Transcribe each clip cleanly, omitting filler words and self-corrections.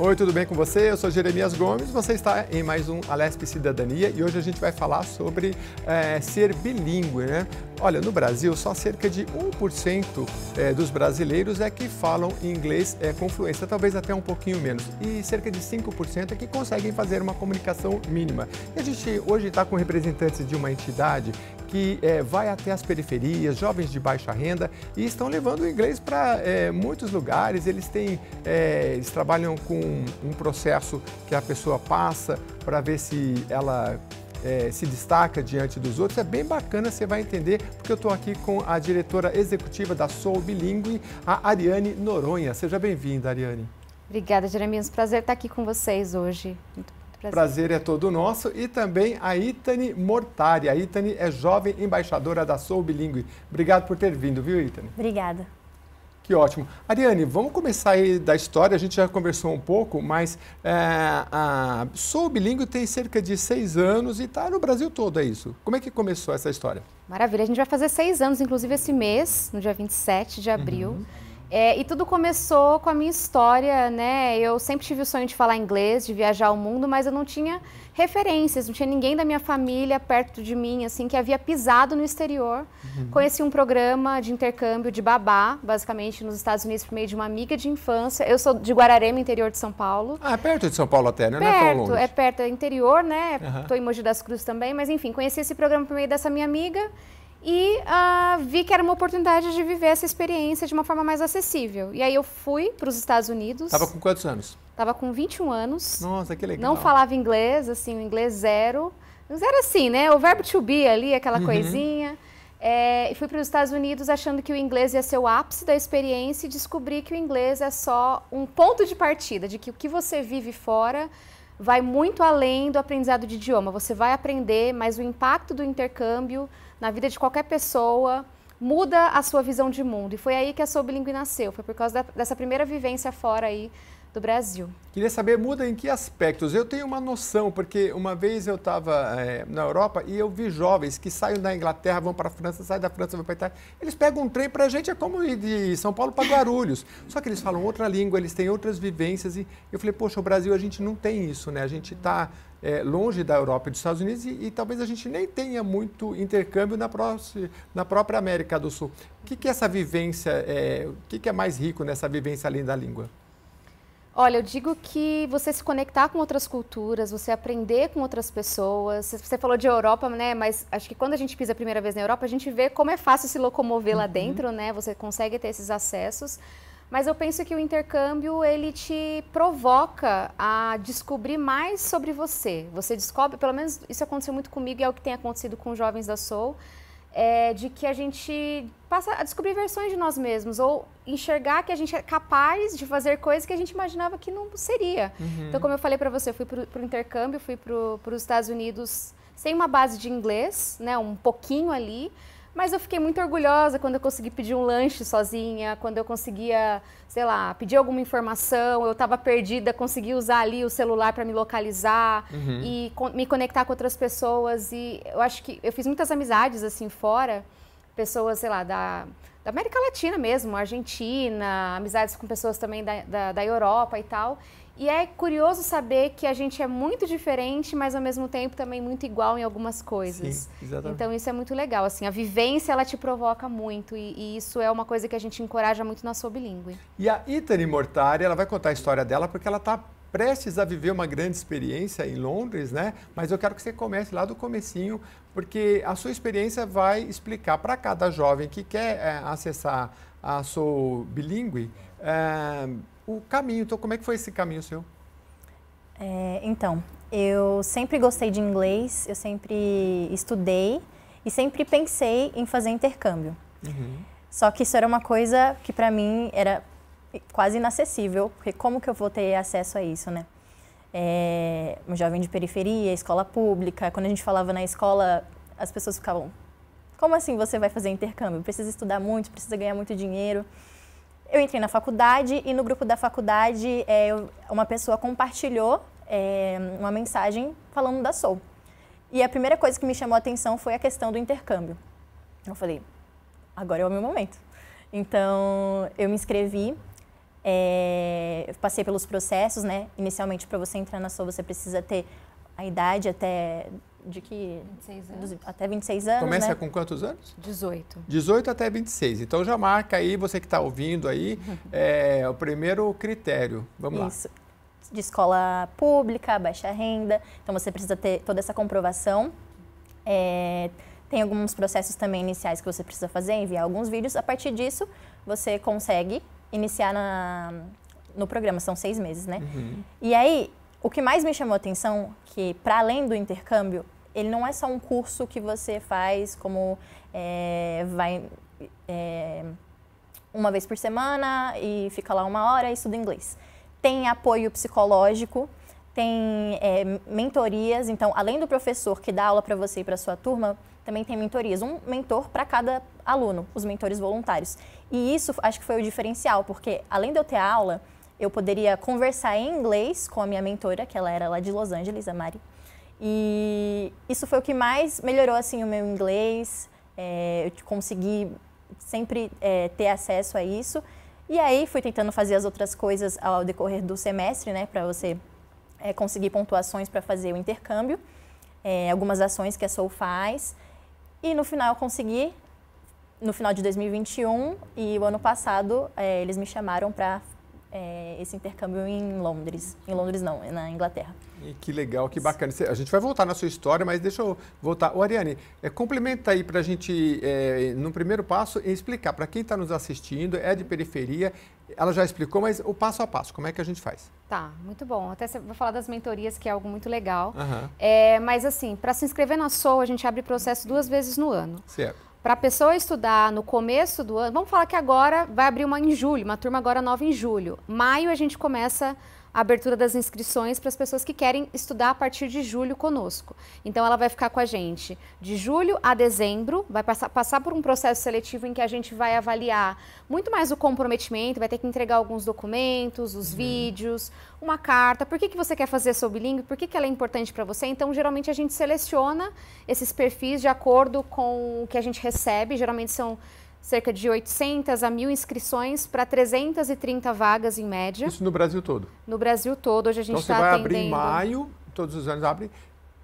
Oi, tudo bem com você? Eu sou Jeremias Gomes, você está em mais um Alesp Cidadania e hoje a gente vai falar sobre ser bilíngue, né? Olha, no Brasil, só cerca de 1% dos brasileiros é que falam inglês com fluência, talvez até um pouquinho menos, e cerca de 5% é que conseguem fazer uma comunicação mínima. E a gente hoje está com representantes de uma entidade que vai até as periferias, jovens de baixa renda, e estão levando o inglês para muitos lugares. Eles trabalham com um processo que a pessoa passa para ver se ela se destaca diante dos outros. É bem bacana, você vai entender, porque eu estou aqui com a diretora executiva da Sou Bilíngue, a Ariane Noronha. Seja bem-vinda, Ariane. Obrigada, Jeremias. Prazer estar aqui com vocês hoje. Prazer é todo nosso. E também a Ítani Mortari. A Ítani é jovem embaixadora da Sou Bilíngue. Obrigado por ter vindo, viu, Ítani? Obrigada. Que ótimo. Ariane, vamos começar aí da história. A gente já conversou um pouco, mas a Sou Bilíngue tem cerca de 6 anos e está no Brasil todo, é isso? Como é que começou essa história? Maravilha. A gente vai fazer 6 anos, inclusive esse mês, no dia 27 de abril. E tudo começou com a minha história, né? Eu sempre tive o sonho de falar inglês, de viajar o mundo, mas eu não tinha referências, não tinha ninguém da minha família perto de mim, assim, que havia pisado no exterior. Conheci um programa de intercâmbio de babá, basicamente, nos Estados Unidos, por meio de uma amiga de infância. Eu sou de Guararema, interior de São Paulo. Ah, é perto de São Paulo até, né? Perto, não é tão longe. É perto, é interior, né? Estou em Mogi das Cruzes também, mas enfim, conheci esse programa por meio dessa minha amiga. E vi que era uma oportunidade de viver essa experiência de uma forma mais acessível. E aí eu fui para os Estados Unidos. Estava com quantos anos? Estava com 21 anos. Nossa, que legal. Não falava inglês, assim, o inglês zero. Zero assim, né? O verbo to be ali, aquela coisinha. E fui para os Estados Unidos achando que o inglês ia ser o ápice da experiência e descobri que o inglês é só um ponto de partida, de que o que você vive fora vai muito além do aprendizado de idioma. Você vai aprender, mas o impacto do intercâmbio na vida de qualquer pessoa muda a sua visão de mundo. E foi aí que a Sou Bilíngue nasceu. Foi por causa dessa primeira vivência fora aí do Brasil. Queria saber, muda em que aspectos? Eu tenho uma noção, porque uma vez eu estava na Europa e eu vi jovens que saem da Inglaterra, vão para a França, saem da França, vão para a Itália. Eles pegam um trem, para a gente é como ir de São Paulo para Guarulhos. Só que eles falam outra língua, eles têm outras vivências. E eu falei, poxa, o Brasil a gente não tem isso, né? A gente está longe da Europa e dos Estados Unidos e talvez a gente nem tenha muito intercâmbio na própria América do Sul. O que é essa vivência, o que é mais rico nessa vivência além da língua? Olha, eu digo que você se conectar com outras culturas, você aprender com outras pessoas. Você falou de Europa, né? Mas acho que quando a gente pisa a primeira vez na Europa, a gente vê como é fácil se locomover lá dentro, né? Você consegue ter esses acessos. Mas eu penso que o intercâmbio, ele te provoca a descobrir mais sobre você. Você descobre, pelo menos isso aconteceu muito comigo e é o que tem acontecido com os jovens da Sou, de que a gente passa a descobrir versões de nós mesmos ou enxergar que a gente é capaz de fazer coisas que a gente imaginava que não seria. Então, como eu falei para você, eu fui para o intercâmbio, fui para os Estados Unidos sem uma base de inglês, né, um pouquinho ali, mas eu fiquei muito orgulhosa quando eu consegui pedir um lanche sozinha, quando eu conseguia, sei lá, pedir alguma informação, eu estava perdida, consegui usar ali o celular para me localizar e me conectar com outras pessoas. E eu acho que eu fiz muitas amizades assim fora, pessoas, sei lá, da América Latina mesmo, Argentina, amizades com pessoas também da Europa e tal. E é curioso saber que a gente é muito diferente, mas ao mesmo tempo também muito igual em algumas coisas. Sim, exatamente. Então isso é muito legal, assim, a vivência ela te provoca muito e isso é uma coisa que a gente encoraja muito na Sou Bilíngue. E a Ítani Mortari, ela vai contar a história dela porque ela está prestes a viver uma grande experiência em Londres, né? Mas eu quero que você comece lá do comecinho, porque a sua experiência vai explicar para cada jovem que quer acessar a Sou Bilíngue o caminho. Então, como é que foi esse caminho seu? Então, eu sempre gostei de inglês, eu sempre estudei e sempre pensei em fazer intercâmbio. Só que isso era uma coisa que para mim era quase inacessível, porque como que eu vou ter acesso a isso, né? Um jovem de periferia, escola pública, quando a gente falava na escola, as pessoas ficavam, como assim você vai fazer intercâmbio? Precisa estudar muito, precisa ganhar muito dinheiro. Eu entrei na faculdade e no grupo da faculdade uma pessoa compartilhou uma mensagem falando da Sou. E a primeira coisa que me chamou a atenção foi a questão do intercâmbio. Eu falei, agora é o meu momento. Então, eu me inscrevi, Eu passei pelos processos, né? Inicialmente, para você entrar na SOA, você precisa ter a idade até... De que? 26 anos. Até 26 anos, Começa né? com quantos anos? 18. 18 até 26. Então já marca aí, você que está ouvindo aí, o primeiro critério. Vamos Isso. De escola pública, baixa renda. Então você precisa ter toda essa comprovação. Tem alguns processos também iniciais que você precisa fazer, enviar alguns vídeos. A partir disso, você consegue iniciar no programa. São 6 meses, né? E aí, o que mais me chamou a atenção, que para além do intercâmbio, ele não é só um curso que você faz como vai uma vez por semana e fica lá 1 hora e estuda inglês. Tem apoio psicológico, tem mentorias. Então, além do professor que dá aula para você e para sua turma, também tem mentorias. Um mentor para cada aluno, os mentores voluntários. E isso acho que foi o diferencial, porque além de eu ter aula, eu poderia conversar em inglês com a minha mentora, que ela era lá de Los Angeles, a Mari. E isso foi o que mais melhorou assim, o meu inglês. Eu consegui sempre ter acesso a isso. E aí fui tentando fazer as outras coisas ao decorrer do semestre, né, para você conseguir pontuações para fazer o intercâmbio. Algumas ações que a Soul faz. E no final eu consegui, no final de 2021, e o ano passado eles me chamaram para esse intercâmbio em Londres. Em Londres não, na Inglaterra. E que legal, que bacana. A gente vai voltar na sua história, mas deixa eu voltar. Ô, Ariane, complementa aí para a gente, no primeiro passo, explicar para quem está nos assistindo, é de periferia, ela já explicou, mas o passo a passo, como é que a gente faz? Tá, muito bom. Até vou falar das mentorias, que é algo muito legal. Uhum. Mas assim, para se inscrever na SOA, a gente abre processo 2 vezes no ano. Certo. Para a pessoa estudar no começo do ano, vamos falar que agora vai abrir uma em julho, uma turma agora nova em julho. Maio a gente começa a abertura das inscrições para as pessoas que querem estudar a partir de julho conosco. Então ela vai ficar com a gente de julho a dezembro, vai passar por um processo seletivo em que a gente vai avaliar muito mais o comprometimento, vai ter que entregar alguns documentos, os vídeos, uma carta. Por que você quer fazer SOA Bilíngue? Por que ela é importante para você? Então geralmente a gente seleciona esses perfis de acordo com o que a gente recebe, geralmente são cerca de 800 a 1.000 inscrições para 330 vagas em média. Isso no Brasil todo? No Brasil todo. Hoje a gente está atendendo... atendendo... Então você vai abrir em maio, todos os anos abre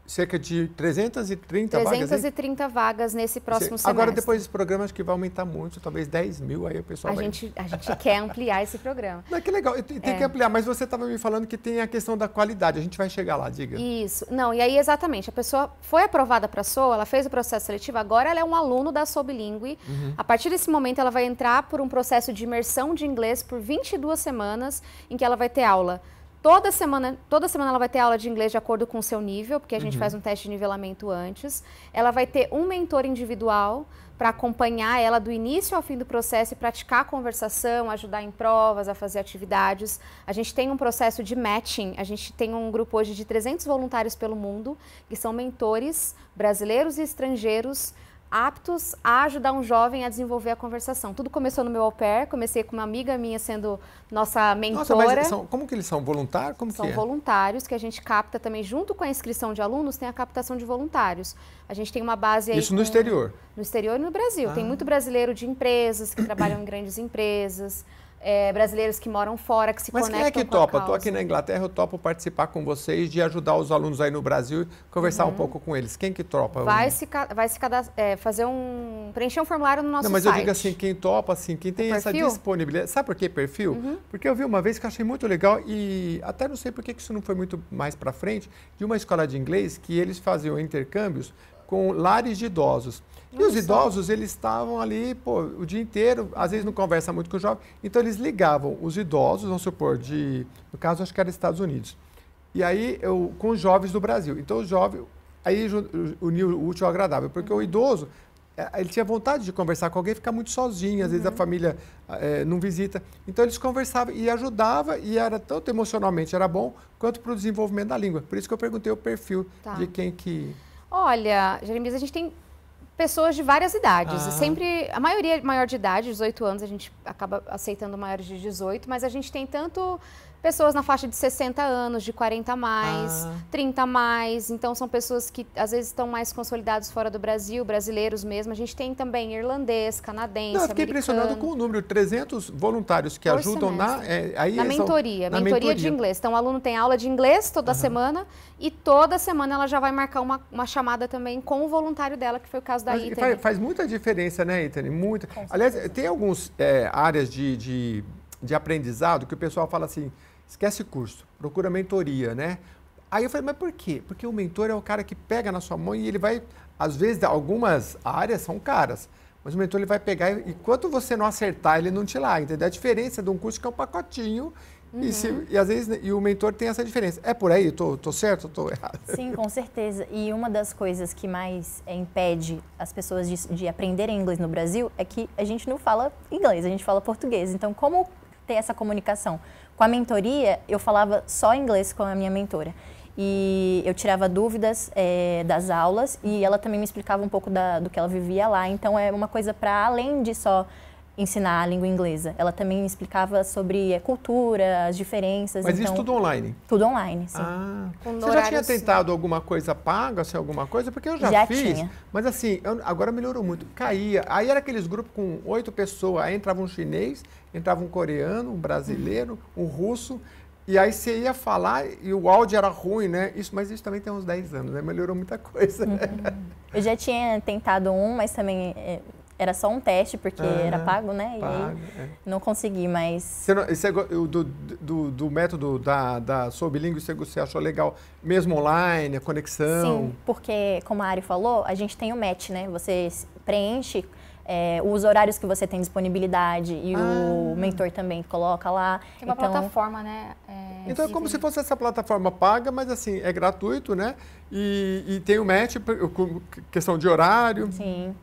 cerca de 330 vagas? 330 vagas nesse próximo semestre. Agora, depois desse programa, acho que vai aumentar muito, talvez 10 mil, aí o pessoal a gente quer ampliar esse programa. Não, que legal, tem que ampliar, mas você estava me falando que tem a questão da qualidade, a gente vai chegar lá, diga. Isso, não, e aí exatamente, a pessoa foi aprovada para a SOA, ela fez o processo seletivo, agora ela é um aluno da SOA Bilíngue. A partir desse momento ela vai entrar por um processo de imersão de inglês por 22 semanas, em que ela vai ter aula. Toda semana ela vai ter aula de inglês de acordo com o seu nível, porque a gente faz um teste de nivelamento antes. Ela vai ter um mentor individual para acompanhar ela do início ao fim do processo e praticar a conversação, ajudar em provas, a fazer atividades. A gente tem um processo de matching, a gente tem um grupo hoje de 300 voluntários pelo mundo, que são mentores brasileiros e estrangeiros, aptos a ajudar um jovem a desenvolver a conversação. Tudo começou no meu au pair, comecei com uma amiga minha sendo nossa mentora. Nossa, mas como que eles são? Voluntários? São voluntários que a gente capta também, junto com a inscrição de alunos, tem a captação de voluntários. A gente tem uma base aí... Isso no exterior? No exterior e no Brasil. Tem muito brasileiro de empresas, que trabalham em grandes empresas, brasileiros que moram fora, que se conectam com a causa. Mas quem é que topa? Estou aqui na Inglaterra, eu topo participar com vocês, de ajudar os alunos aí no Brasil e conversar um pouco com eles. Quem que topa? Preencher um formulário no nosso site. Não, mas eu digo assim, quem topa, assim, quem tem essa disponibilidade. Sabe por que perfil? Porque eu vi uma vez que eu achei muito legal e até não sei por que isso não foi muito mais para frente, de uma escola de inglês que eles faziam intercâmbios com lares de idosos. E os idosos, eles estavam ali, o dia inteiro, às vezes não conversa muito com o jovem, então eles ligavam os idosos, vamos supor, no caso acho que era Estados Unidos, e aí com os jovens do Brasil. Então o jovem, aí uniu o útil ao agradável, porque o idoso, ele tinha vontade de conversar com alguém, ficar muito sozinho, às vezes a família não visita. Então eles conversavam e ajudavam, e era tanto emocionalmente era bom, quanto para o desenvolvimento da língua. Por isso que eu perguntei o perfil de quem que... Olha, Jeremias, a gente tem pessoas de várias idades. Sempre, a maioria maior de idade, 18 anos, a gente acaba aceitando maiores de 18, mas a gente tem tanto pessoas na faixa de 60 anos, de 40 a mais, 30 a mais. Então, são pessoas que às vezes estão mais consolidados fora do Brasil, brasileiros mesmo. A gente tem também irlandês, canadense, Não, eu fiquei impressionado com o número, 300 voluntários que ajudam na mentoria, mentoria de inglês. Então, o aluno tem aula de inglês toda semana e toda semana ela já vai marcar uma chamada também com o voluntário dela, que foi o caso da Ithane. Faz muita diferença, né, Ithane? Muita. Aliás, tem algumas áreas de aprendizado que o pessoal fala assim, esquece curso, procura mentoria, né? Aí eu falei, mas por quê? Porque o mentor é o cara que pega na sua mão e ele vai, às vezes, algumas áreas são caras, mas o mentor ele vai pegar e enquanto você não acertar, ele não te larga, entendeu? A diferença de um curso que é um pacotinho e às vezes o mentor tem essa diferença. É por aí? Tô certo ou tô errado? Sim, com certeza. E uma das coisas que mais impede as pessoas de aprenderem inglês no Brasil é que a gente não fala inglês, a gente fala português. Então, como ter essa comunicação? Com a mentoria, eu falava só inglês com a minha mentora. E eu tirava dúvidas das aulas e ela também me explicava um pouco do que ela vivia lá. Então, é uma coisa para além de só ensinar a língua inglesa. Ela também me explicava sobre a cultura, as diferenças. Mas então, isso tudo online? Tudo online, sim. Você já tinha tentado alguma coisa paga, assim, alguma coisa? Porque eu já fiz, tinha. Mas assim, agora melhorou muito. Caía, aí era aqueles grupos com 8 pessoas, aí entrava um chinês, entrava um coreano, um brasileiro, um russo, e aí você ia falar e o áudio era ruim, né? Mas isso também tem uns 10 anos, né? Melhorou muita coisa. Eu já tinha tentado mas também... Era só um teste, porque era pago, né? E aí não consegui, mas... Do método da Sou Bilíngue, você achou legal? Mesmo online, a conexão? Sim, porque, como a Ari falou, a gente tem o match, né? Você preenche os horários que você tem disponibilidade e o mentor também coloca lá. Tem uma plataforma, né? Então é como se fosse essa plataforma paga, mas assim, é gratuito, né? E tem o match, questão de horário. Sim.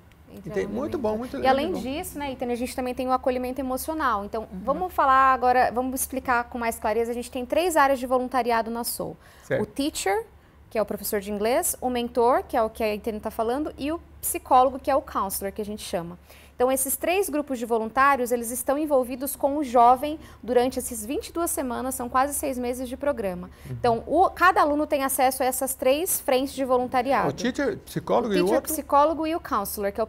Muito bom, muito legal. E além disso, né, Ithane, a gente também tem o acolhimento emocional. Então, vamos falar agora, vamos explicar com mais clareza. A gente tem 3 áreas de voluntariado na Soul. Certo. O teacher, que é o professor de inglês, o mentor, que é o que a Ithane está falando, e o psicólogo, que é o counselor, que a gente chama. Então, esses 3 grupos de voluntários, eles estão envolvidos com o jovem durante esses 22 semanas, são quase 6 meses de programa. Então, cada aluno tem acesso a essas 3 frentes de voluntariado. O teacher, psicólogo e o outro? outro? O psicólogo e o counselor, que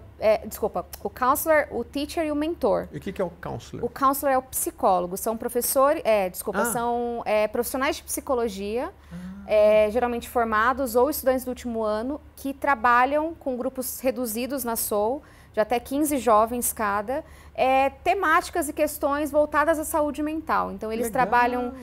o counselor, o teacher e o mentor. E o que é o counselor? O counselor é o psicólogo, são professores, são profissionais de psicologia, geralmente formados ou estudantes do último ano, que trabalham com grupos reduzidos na Soul, de até 15 jovens cada, temáticas e questões voltadas à saúde mental. Então, eles trabalham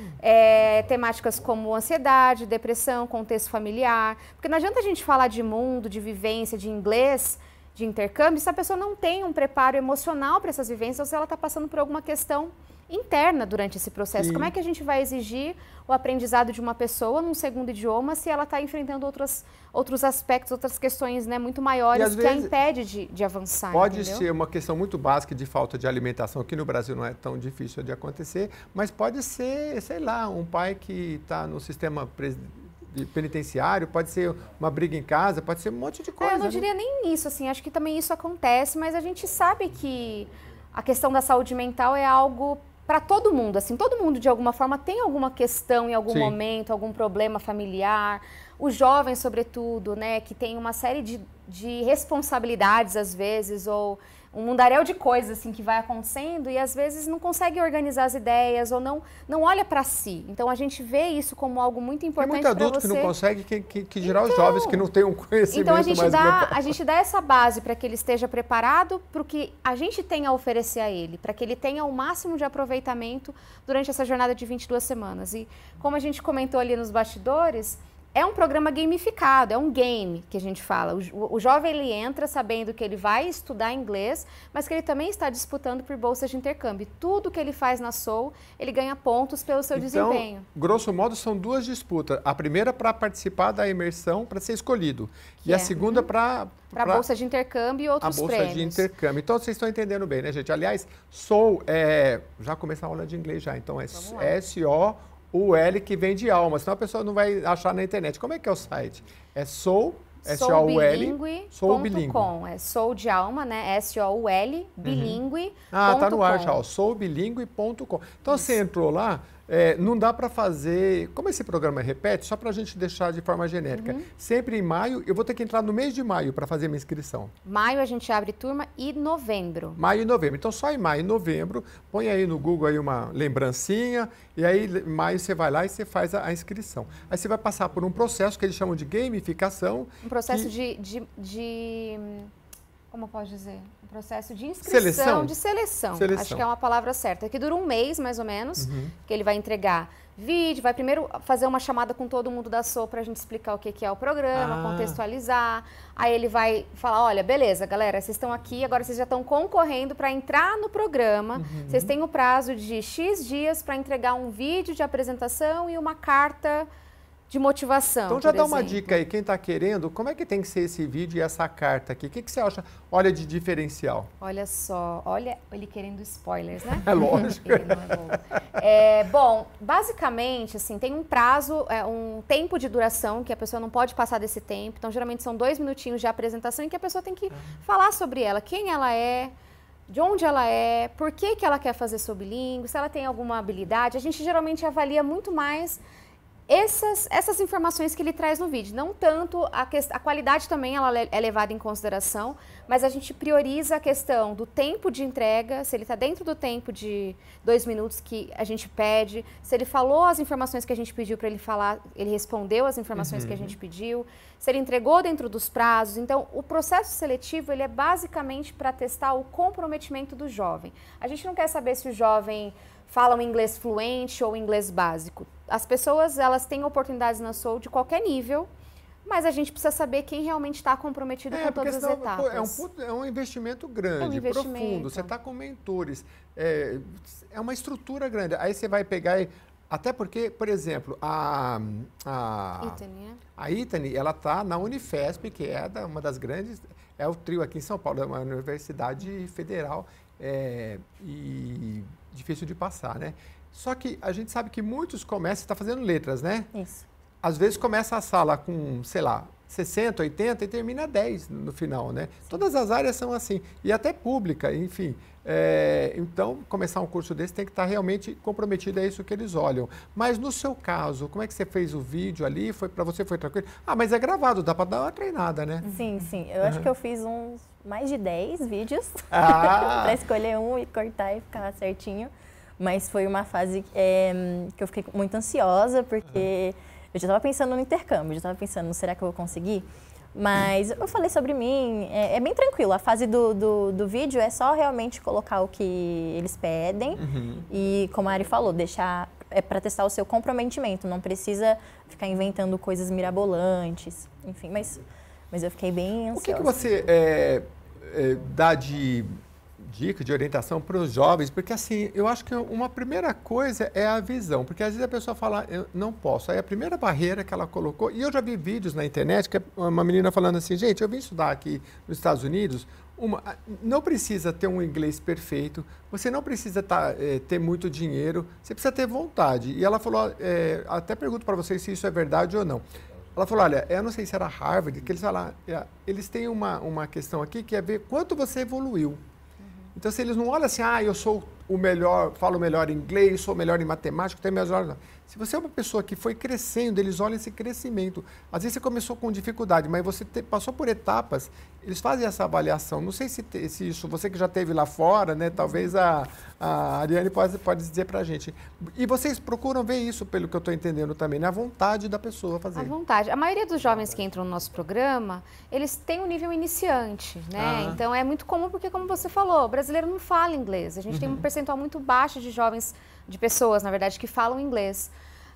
temáticas como ansiedade, depressão, contexto familiar. Porque não adianta a gente falar de mundo, de vivência, de inglês, de intercâmbio, se a pessoa não tem um preparo emocional para essas vivências, ou se ela está passando por alguma questão interna durante esse processo. Sim. Como é que a gente vai exigir o aprendizado de uma pessoa num segundo idioma se ela está enfrentando outros aspectos, outras questões, né, muito maiores que a impede de avançar? Pode ser uma questão muito básica de falta de alimentação, que no Brasil não é tão difícil de acontecer, mas pode ser, sei lá, um pai que está no sistema penitenciário, pode ser uma briga em casa, pode ser um monte de coisa. Eu não diria nem isso, assim, acho que também isso acontece, mas a gente sabe que a questão da saúde mental é algo para todo mundo, assim, todo mundo de alguma forma tem alguma questão em algum momento, algum problema familiar, os jovens sobretudo, né, que tem uma série de responsabilidades às vezes, ou um mundaréu de coisas assim que vai acontecendo e às vezes não consegue organizar as ideias ou não olha para si. Então a gente vê isso como algo muito importante para você. Tem muito adulto que não consegue, que gerar os jovens que não têm um conhecimento então a gente dá essa base para que ele esteja preparado para o que a gente tem a oferecer a ele, para que ele tenha o máximo de aproveitamento durante essa jornada de 22 semanas. E como a gente comentou ali nos bastidores, é um programa gamificado, é um game que a gente fala. O jovem ele entra sabendo que ele vai estudar inglês, mas que ele também está disputando por bolsas de intercâmbio. Tudo que ele faz na Soul, ele ganha pontos pelo seu desempenho. Grosso modo, são 2 disputas. A primeira para participar da imersão, para ser escolhido. E a segunda para a bolsa de intercâmbio e outros prêmios. A bolsa de intercâmbio. Então, vocês estão entendendo bem, né, gente? Aliás, Soul, já começar a aula de inglês já. Então, é S-O-U-L, que vem de alma, senão a pessoa não vai achar na internet. Como é que é o site? É Soul, S-O-U-L, soulbilingue.com. É Soul de alma, né? S-O-U-L, bilingue. Tá no ar já, soulbilingue.com. Então, você entrou lá, não dá para fazer, como esse programa repete, só para a gente deixar de forma genérica, sempre em maio, eu vou ter que entrar no mês de maio para fazer minha inscrição. Maio a gente abre turma e novembro. Maio e novembro. Então, só em maio e novembro, põe aí no Google aí uma lembrancinha, e aí em maio você vai lá e você faz a inscrição. Aí você vai passar por um processo que eles chamam de gamificação. Um processo como eu posso dizer? Um processo de inscrição, de seleção. Acho que é uma palavra certa. Que dura um mês, mais ou menos, que ele vai entregar vídeo, vai primeiro fazer uma chamada com todo mundo da SOU para a gente explicar o que é o programa, contextualizar. Aí ele vai falar, olha, beleza, galera, vocês estão aqui, agora vocês já estão concorrendo para entrar no programa. Vocês têm o prazo de X dias para entregar um vídeo de apresentação e uma carta de motivação. Então já dá uma dica aí, quem está querendo, como é que tem que ser esse vídeo e essa carta aqui? O que você acha, olha, de diferencial? Olha só, olha ele querendo spoilers, né? É lógico. Ele não é bobo. Bom, basicamente, assim, tem um prazo, um tempo de duração que a pessoa não pode passar desse tempo. Então, geralmente são 2 minutinhos de apresentação em que a pessoa tem que falar sobre ela, quem ela é, de onde ela é, por que ela quer fazer sobre língua, se ela tem alguma habilidade. A gente geralmente avalia muito mais essas informações que ele traz no vídeo. Não tanto a qualidade também ela é levada em consideração, mas a gente prioriza a questão do tempo de entrega, se ele está dentro do tempo de 2 minutos que a gente pede, se ele falou as informações que a gente pediu para ele falar, ele respondeu as informações que a gente pediu, se ele entregou dentro dos prazos. Então, o processo seletivo ele é basicamente para testar o comprometimento do jovem. A gente não quer saber se o jovem fala um inglês fluente ou inglês básico. As pessoas, elas têm oportunidades na SOU de qualquer nível, mas a gente precisa saber quem realmente está comprometido com todas as etapas. É um investimento grande, profundo. Você está com mentores. É uma estrutura grande. Aí você vai pegar... Até porque, por exemplo, a Ithani, ela está na Unifesp, que é uma das grandes... É o trio aqui em São Paulo, é uma universidade federal e difícil de passar, né? Só que a gente sabe que muitos começam, está fazendo letras, né? Isso. Às vezes começa a sala com, sei lá, 60, 80 e termina 10 no final, né? Sim. Todas as áreas são assim, e até pública, enfim. Então, começar um curso desse tem que estar realmente comprometido a isso que eles olham. Mas no seu caso, como é que você fez o vídeo ali? Para você foi tranquilo? Mas é gravado, dá para dar uma treinada, né? Sim, sim. Eu acho que eu fiz mais de 10 vídeos para escolher um e cortar e ficar certinho. Mas foi uma fase que eu fiquei muito ansiosa, porque eu já estava pensando no intercâmbio, já estava pensando, será que eu vou conseguir? Mas eu falei sobre mim, é bem tranquilo. A fase do vídeo é só realmente colocar o que eles pedem e, como a Ari falou, deixar para testar o seu comprometimento. Não precisa ficar inventando coisas mirabolantes, enfim. Mas eu fiquei bem ansiosa. O que você dá de dica, de orientação para os jovens? Porque, assim, eu acho que uma primeira coisa é a visão. Porque, às vezes, a pessoa fala, eu não posso. Aí, a primeira barreira que ela colocou... E eu já vi vídeos na internet, que é uma menina falando assim, gente, eu vim estudar aqui nos Estados Unidos, não precisa ter um inglês perfeito, você não precisa ter muito dinheiro, você precisa ter vontade. E ela falou, até pergunto para vocês se isso é verdade ou não. Ela falou, olha, eu não sei se era Harvard, que eles falaram, eles têm uma questão aqui que é ver quanto você evoluiu. Então, se eles não olham assim, eu sou o melhor, falo melhor inglês, sou melhor em matemática, tenho melhor... Se você é uma pessoa que foi crescendo, eles olham esse crescimento. Às vezes você começou com dificuldade, mas você passou por etapas, eles fazem essa avaliação. Não sei se isso, você que já esteve lá fora, né? Talvez a Ariane pode dizer pra gente. E vocês procuram ver isso, pelo que eu estou entendendo também, né? A vontade da pessoa fazer. A vontade. A maioria dos jovens que entram no nosso programa, eles têm um nível iniciante, né? Então é muito comum, porque como você falou, o brasileiro não fala inglês. A gente tem um percentual muito baixo de jovens, de pessoas, na verdade, que falam inglês.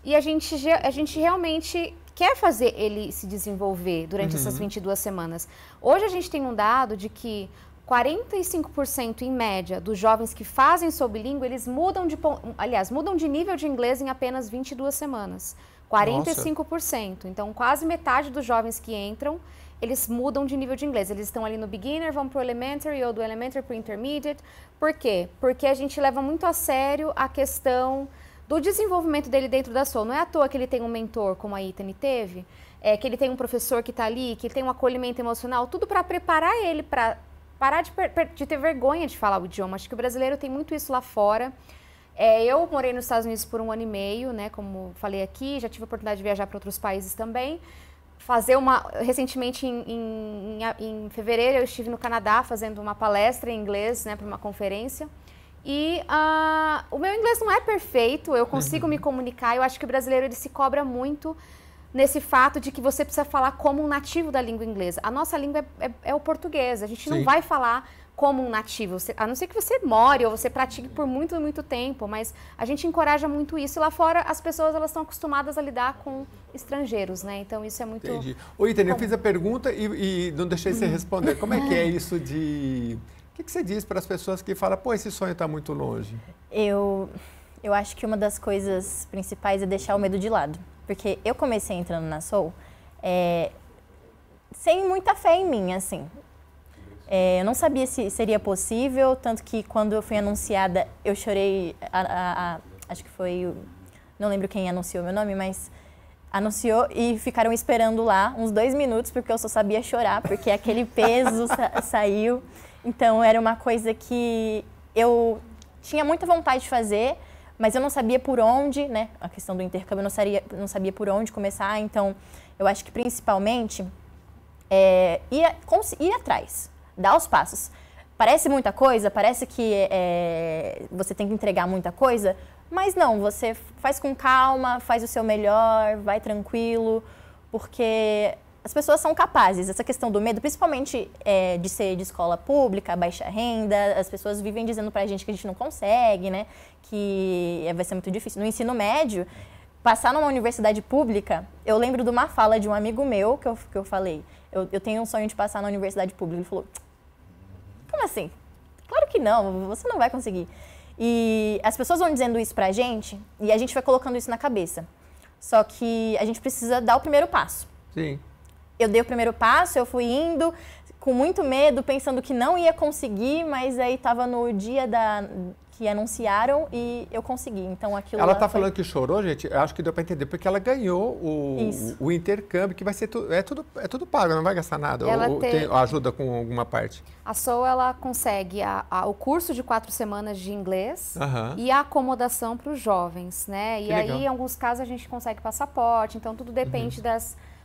E a gente realmente quer fazer ele se desenvolver durante essas 22 semanas. Hoje a gente tem um dado de que 45% em média dos jovens que fazem sob língua, eles mudam de nível de inglês em apenas 22 semanas. 45%. Nossa. Então, quase metade dos jovens que entram, eles mudam de nível de inglês. Eles estão ali no beginner, vão para o elementary, ou do elementary para o intermediate. Por quê? Porque a gente leva muito a sério a questão do desenvolvimento dele dentro da SOU. Não é à toa que ele tem um mentor, como a Ithani teve, que ele tem um professor que está ali, que ele tem um acolhimento emocional, tudo para preparar ele para parar de ter vergonha de falar o idioma. Acho que o brasileiro tem muito isso lá fora. Eu morei nos Estados Unidos por 1 ano e meio, né, como falei aqui, já tive a oportunidade de viajar para outros países também. Recentemente, em fevereiro, eu estive no Canadá fazendo uma palestra em inglês, né, para uma conferência. E o meu inglês não é perfeito, eu consigo me comunicar. Eu acho que o brasileiro ele se cobra muito nesse fato de que você precisa falar como um nativo da língua inglesa. A nossa língua é o português, a gente não vai falar como um nativo, a não ser que você more ou você pratique por muito, muito tempo, mas a gente encoraja muito isso. E lá fora, as pessoas elas estão acostumadas a lidar com estrangeiros, né? Então, isso é muito... Entendi. Ô, Ítani, eu fiz a pergunta e não deixei você responder. Como é que é isso de... O que você diz para as pessoas que falam, pô, esse sonho está muito longe? Eu acho que uma das coisas principais é deixar o medo de lado. Porque eu comecei entrando na Soul sem muita fé em mim, assim. Eu não sabia se seria possível, tanto que quando eu fui anunciada, eu chorei, acho que foi, não lembro quem anunciou meu nome, mas anunciou e ficaram esperando lá uns 2 minutos, porque eu só sabia chorar, porque aquele peso saiu. Então, era uma coisa que eu tinha muita vontade de fazer, mas eu não sabia por onde, né? A questão do intercâmbio, eu não sabia por onde começar. Então, eu acho que principalmente ir atrás. Dá os passos. Parece muita coisa, parece que você tem que entregar muita coisa, mas não, você faz com calma, faz o seu melhor, vai tranquilo, porque as pessoas são capazes. Essa questão do medo, principalmente de ser de escola pública, baixa renda, as pessoas vivem dizendo pra gente que a gente não consegue, né, que vai ser muito difícil. No ensino médio, passar numa universidade pública, eu lembro de uma fala de um amigo meu que eu falei, eu tenho um sonho de passar na universidade pública. Ele falou, como assim? Claro que não, você não vai conseguir. E as pessoas vão dizendo isso pra gente e a gente vai colocando isso na cabeça. Só que a gente precisa dar o primeiro passo. Sim. Eu dei o primeiro passo, eu fui indo com muito medo, pensando que não ia conseguir, mas aí estava no dia que anunciaram e eu consegui. Então aquilo. Ela está falando que chorou, gente. Eu acho que deu para entender, porque ela ganhou o intercâmbio, que vai ser tudo pago, não vai gastar nada. Ou tem ajuda com alguma parte? A Soul, ela consegue o curso de 4 semanas de inglês e a acomodação para os jovens, né? E aí, em alguns casos, a gente consegue passaporte. Então, tudo depende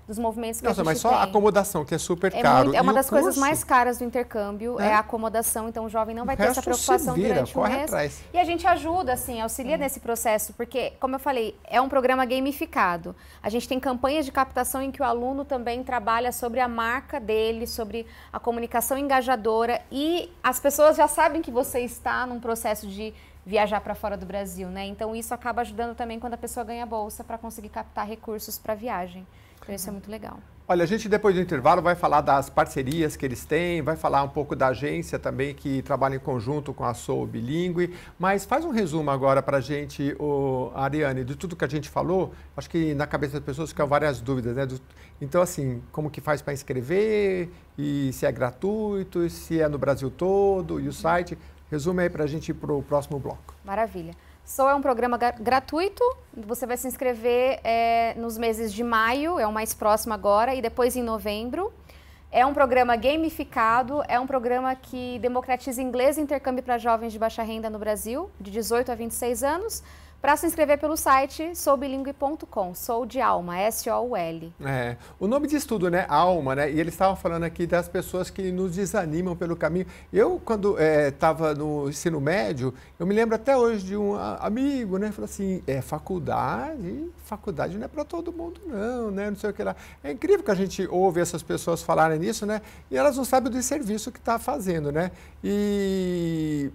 dos movimentos que a gente mas só tem. a acomodação, que é super caro. É uma das coisas mais caras do intercâmbio, é a acomodação. Então, o jovem não vai ter essa preocupação durante o mês. Atrás. E a gente ajuda, assim, auxilia nesse processo, porque, como eu falei, é um programa gamificado. A gente tem campanhas de captação em que o aluno também trabalha sobre a marca dele, sobre a comunicação engajadora, e as pessoas já sabem que você está num processo de viajar para fora do Brasil, né? Então, isso acaba ajudando também quando a pessoa ganha bolsa para conseguir captar recursos para viagem. Então, isso é muito legal. Olha, a gente depois do intervalo vai falar das parcerias que eles têm, vai falar um pouco da agência também que trabalha em conjunto com a Soul Bilingue, mas faz um resumo agora para a gente, Ariane, de tudo que a gente falou. Acho que na cabeça das pessoas ficam várias dúvidas, né? Então, assim, como que faz para inscrever, e se é gratuito, se é no Brasil todo, e o site. Resume aí para a gente ir para o próximo bloco. Maravilha. Soul é um programa gratuito, você vai se inscrever nos meses de maio, é o mais próximo agora, e depois em novembro. É um programa gamificado, é um programa que democratiza inglês e intercâmbio para jovens de baixa renda no Brasil, de 18 a 26 anos. Para se inscrever pelo site soulbilingue.com, Soul de alma, S-O-U-L. O nome diz tudo, né? Alma, né? E eles estavam falando aqui das pessoas que nos desanimam pelo caminho. Eu, quando estava no ensino médio, eu me lembro até hoje de um amigo, né? Falou assim, faculdade não é para todo mundo não, né? Não sei o que lá. É incrível que a gente ouve essas pessoas falarem nisso, né? E elas não sabem do serviço que está fazendo, né? E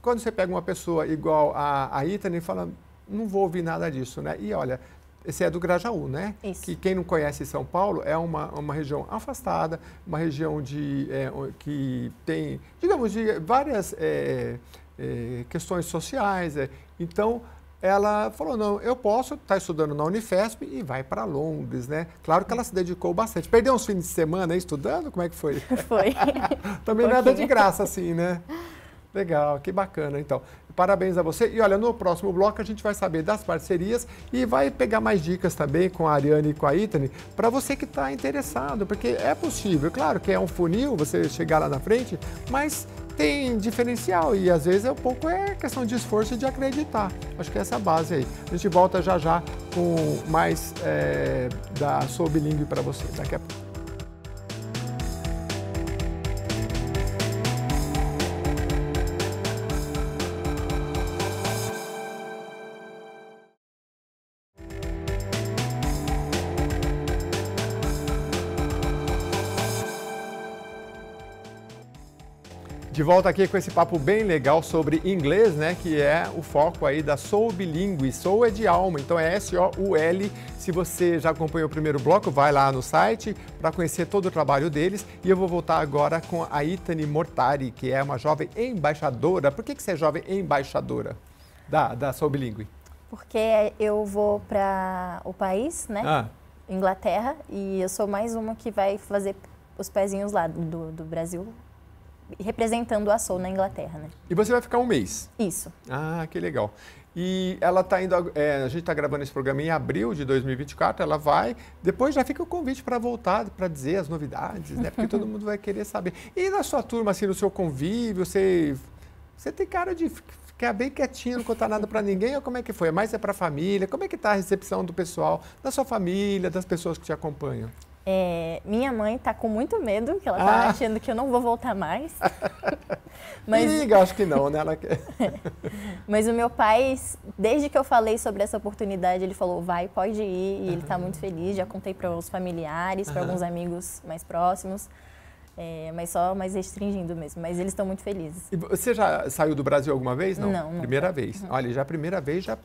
quando você pega uma pessoa igual a Ítani e fala, não vou ouvir nada disso, né? E olha, esse é do Grajaú, né? Isso. Que quem não conhece São Paulo é uma região afastada, uma região que tem, digamos, de várias questões sociais. Então, ela falou, não, eu posso estar estudando na Unifesp e vai para Londres, né? Claro que ela se dedicou bastante. Perdeu uns fins de semana aí estudando? Como é que foi? Foi. Também nada de graça assim, né? Legal, que bacana, então. Parabéns a você. E olha, no próximo bloco a gente vai saber das parcerias e vai pegar mais dicas também com a Ariane e com a Ítani para você que está interessado, porque é possível. Claro que é um funil você chegar lá na frente, mas tem diferencial e às vezes é um pouco questão de esforço e de acreditar. Acho que é essa base aí. A gente volta já já com mais da Sou Bilingue para você daqui a pouco. De volta aqui com esse papo bem legal sobre inglês, né? Que é o foco aí da Sou Bilingue. Sou é de alma, então é S-O-U-L. Se você já acompanhou o primeiro bloco, vai lá no site para conhecer todo o trabalho deles. E eu vou voltar agora com a Ithani Mortari, que é uma jovem embaixadora. Por que você é jovem embaixadora da Sou Bilingue? Porque eu vou para o país, né? Inglaterra, e eu sou mais uma que vai fazer os pezinhos lá do Brasil, representando a Sou na Inglaterra, né? E você vai ficar um mês? Isso. Ah, que legal. E ela está indo, a gente está gravando esse programa em abril de 2024, ela vai, depois já fica o convite para voltar, para dizer as novidades, né? Porque todo mundo vai querer saber. E na sua turma, assim, no seu convívio, você tem cara de ficar bem quietinho, não contar nada para ninguém, ou como é que foi? Mais é para a família? Como é que está a recepção do pessoal, da sua família, das pessoas que te acompanham? Minha mãe tá com muito medo, que ela tá achando que eu não vou voltar mais. Mas acho que não, né? Ela quer. Mas o meu pai, desde que eu falei sobre essa oportunidade, ele falou, vai, pode ir, e ele tá muito feliz. Já contei para os familiares, para alguns amigos mais próximos, mas só mais restringindo mesmo. Mas eles estão muito felizes. E você já saiu do Brasil alguma vez? Não. Não. Primeira vez. Olha, já a primeira vez, já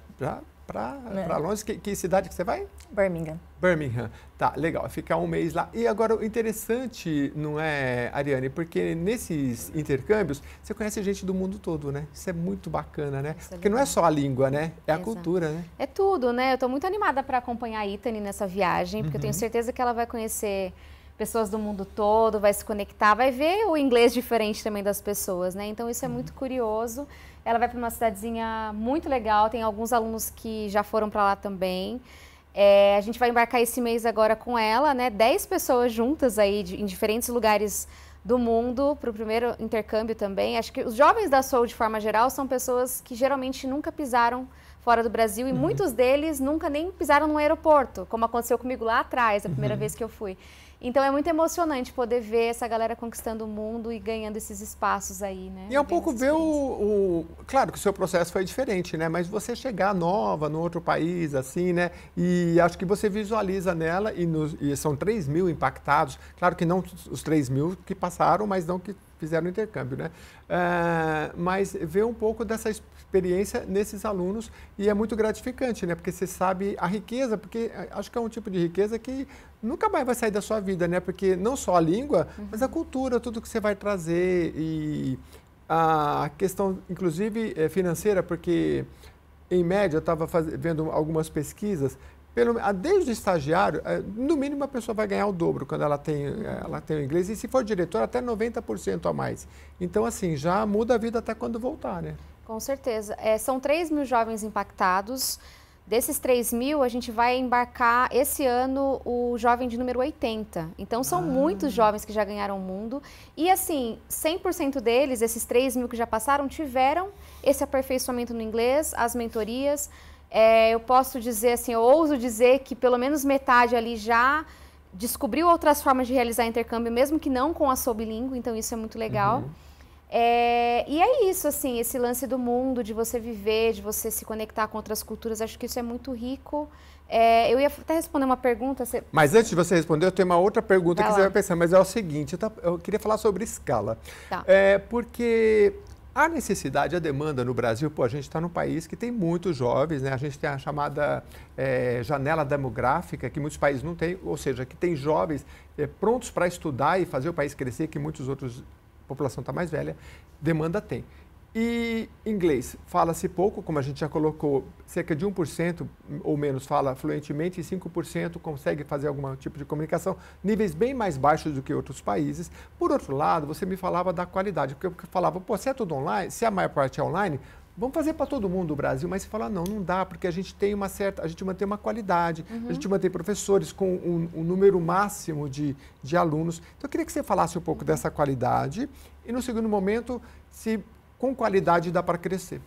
para longe. Que cidade que você vai? Birmingham. Birmingham. Tá, legal. Ficar um mês lá. E agora, o interessante, não é, Ariane? Porque nesses intercâmbios, você conhece gente do mundo todo, né? Isso é muito bacana, né? Porque não é só a língua, né? É a cultura, né? É tudo, né? Eu estou muito animada para acompanhar a Ithani nessa viagem, porque eu tenho certeza que ela vai conhecer pessoas do mundo todo, vai se conectar, vai ver o inglês diferente também das pessoas, né? Então, isso é muito curioso. Ela vai para uma cidadezinha muito legal, tem alguns alunos que já foram para lá também. A gente vai embarcar esse mês agora com ela, né? 10 pessoas juntas aí em diferentes lugares do mundo para o primeiro intercâmbio também. Acho que os jovens da Sou, de forma geral, são pessoas que geralmente nunca pisaram fora do Brasil e muitos deles nunca nem pisaram no aeroporto, como aconteceu comigo lá atrás, a primeira vez que eu fui. Então é muito emocionante poder ver essa galera conquistando o mundo e ganhando esses espaços aí, né? E é um pouco ver Claro que o seu processo foi diferente, né? Mas você chegar nova no outro país, assim, né? E acho que você visualiza nela, e são 3 mil impactados. Claro que não os 3 mil que passaram, mas não que fizeram o intercâmbio, né? Mas ver um pouco dessa experiência nesses alunos e é muito gratificante, né? Porque você sabe a riqueza, porque acho que é um tipo de riqueza que nunca mais vai sair da sua vida, né? Porque não só a língua, mas a cultura, tudo que você vai trazer e a questão, inclusive, financeira, porque em média eu estava vendo algumas pesquisas. Desde o estagiário, no mínimo a pessoa vai ganhar o dobro quando ela tem o inglês, e se for diretor, até 90% a mais. Então, assim, já muda a vida até quando voltar, né? Com certeza. São 3 mil jovens impactados. Desses 3 mil, a gente vai embarcar esse ano o jovem de número 80. Então, são muitos jovens que já ganharam o mundo. E, assim, 100% deles, esses 3 mil que já passaram, tiveram esse aperfeiçoamento no inglês, as mentorias. Eu posso dizer assim, eu ouso dizer que pelo menos metade ali já descobriu outras formas de realizar intercâmbio, mesmo que não com a Sou Bilingue, então isso é muito legal. E é isso, assim, esse lance do mundo, de você viver, de você se conectar com outras culturas, acho que isso é muito rico. Eu ia até responder uma pergunta. Mas antes de você responder, eu tenho uma outra pergunta que você vai pensar, mas é o seguinte, eu queria falar sobre escala. Tá. Porque a necessidade, a demanda no Brasil, a gente está num país que tem muitos jovens, né? A gente tem a chamada janela demográfica, que muitos países não têm, ou seja, que tem jovens prontos para estudar e fazer o país crescer, que muitos outros, a população está mais velha, demanda tem. E inglês, fala-se pouco, como a gente já colocou, cerca de 1% ou menos fala fluentemente e 5% consegue fazer algum tipo de comunicação, níveis bem mais baixos do que outros países. Por outro lado, você me falava da qualidade, porque eu falava, se é tudo online, se a maior parte é online, vamos fazer para todo mundo do Brasil, mas você fala, não, não dá, porque a gente tem a gente mantém uma qualidade, a gente mantém professores com um número máximo de alunos. Então, eu queria que você falasse um pouco dessa qualidade e, no segundo momento, se com qualidade dá para crescer.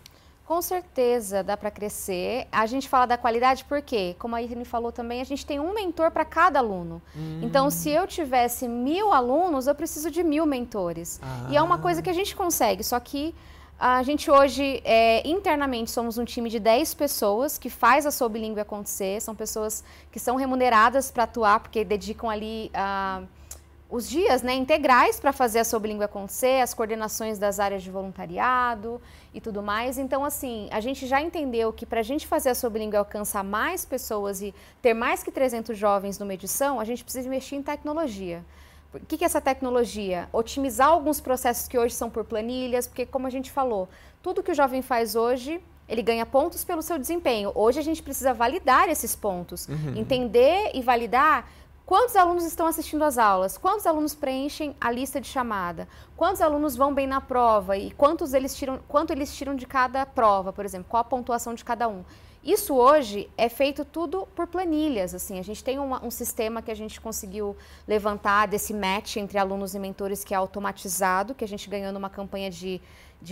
Com certeza dá para crescer. A gente fala da qualidade porque, como a Irene falou também, a gente tem um mentor para cada aluno. Então, se eu tivesse 1000 alunos, eu preciso de 1000 mentores. E é uma coisa que a gente consegue, só que a gente hoje, internamente, somos um time de 10 pessoas que faz a Sou Bilíngue acontecer. São pessoas que são remuneradas para atuar, porque dedicam ali os dias, né, integrais para fazer a Sou Bilíngue acontecer, as coordenações das áreas de voluntariado e tudo mais. Então, assim, a gente já entendeu que para a gente fazer a Sou Bilíngue alcançar mais pessoas e ter mais que 300 jovens numa edição, a gente precisa investir em tecnologia. O que é essa tecnologia? Otimizar alguns processos que hoje são por planilhas, porque, como a gente falou, tudo que o jovem faz hoje, ele ganha pontos pelo seu desempenho. Hoje a gente precisa validar esses pontos, entender e validar quantos alunos estão assistindo às aulas, quantos alunos preenchem a lista de chamada, quantos alunos vão bem na prova e quanto eles tiram de cada prova, por exemplo, qual a pontuação de cada um. Isso hoje é feito tudo por planilhas, assim, a gente tem um sistema que a gente conseguiu levantar desse match entre alunos e mentores que é automatizado, que a gente ganhou numa campanha de